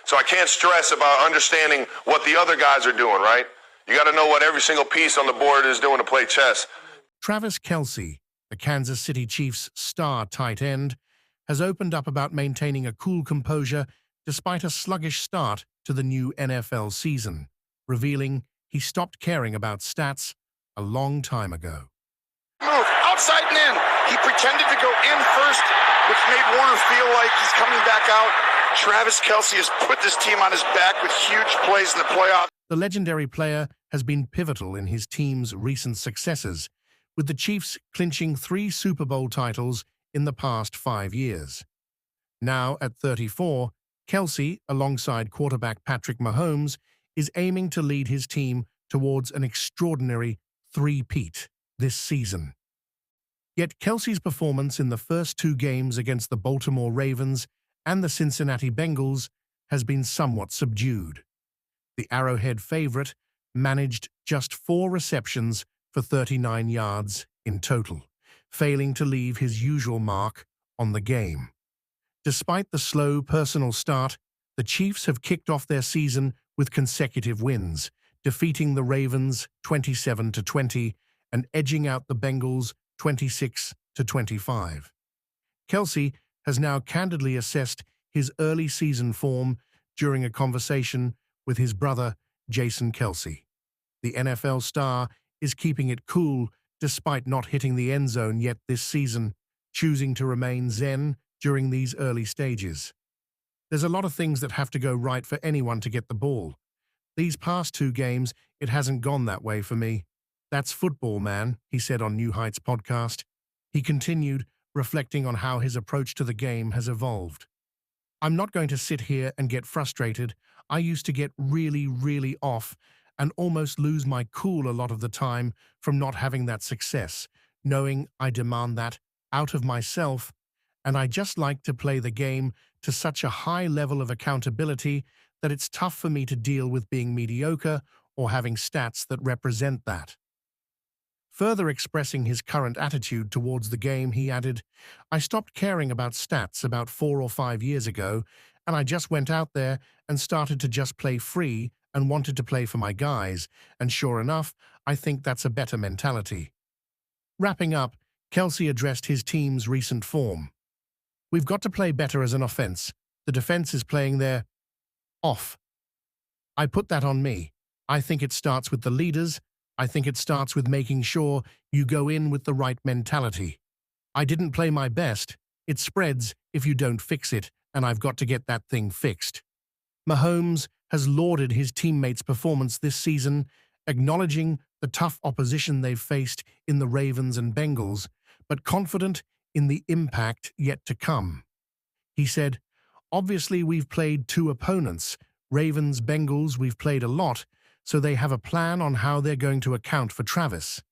So I can't stress about understanding what the other guys are doing, right? You got to know what every single piece on the board is doing to play chess. Travis Kelce, the Kansas City Chiefs' star tight end, has opened up about maintaining a cool composure despite a sluggish start to the new NFL season, revealing he stopped caring about stats a long time ago. Move outside and in. He pretended to go in first, which made Warner feel like he's coming back out. Travis Kelce has put this team on his back with huge plays in the playoffs. The legendary player has been pivotal in his team's recent successes, with the Chiefs clinching 3 Super Bowl titles in the past 5 years. Now, at 34, Kelce, alongside quarterback Patrick Mahomes, is aiming to lead his team towards an extraordinary three-peat this season. Yet Kelce's performance in the first 2 games against the Baltimore Ravens and the Cincinnati Bengals has been somewhat subdued. The Arrowhead favorite managed just 4 receptions for 39 yards in total, failing to leave his usual mark on the game. Despite the slow personal start, the Chiefs have kicked off their season with consecutive wins, defeating the Ravens 27-20 and edging out the Bengals 26-25. Kelce has now candidly assessed his early season form during a conversation with his brother, Jason Kelce. The NFL star is keeping it cool despite not hitting the end zone yet this season, choosing to remain zen during these early stages. There's a lot of things that have to go right for anyone to get the ball. These past 2 games, it hasn't gone that way for me. That's football, man, he said on New Heights podcast. He continued, reflecting on how his approach to the game has evolved. I'm not going to sit here and get frustrated. I used to get really off and almost lose my cool a lot of the time from not having that success, knowing I demand that out of myself, and I just like to play the game to such a high level of accountability that it's tough for me to deal with being mediocre or having stats that represent that. Further expressing his current attitude towards the game, he added, I stopped caring about stats about 4 or 5 years ago, and I just went out there and started to just play free and wanted to play for my guys, and sure enough, I think that's a better mentality. Wrapping up, Kelce addressed his team's recent form. We've got to play better as an offense. The defense is playing their off. I put that on me. I think it starts with the leaders. I think it starts with making sure you go in with the right mentality. I didn't play my best. It spreads if you don't fix it, and I've got to get that thing fixed. Mahomes has lauded his teammates' performance this season, acknowledging the tough opposition they've faced in the Ravens and Bengals, but confident in the impact yet to come. He said, obviously we've played 2 opponents, Ravens, Bengals, we've played a lot, so they have a plan on how they're going to account for Travis.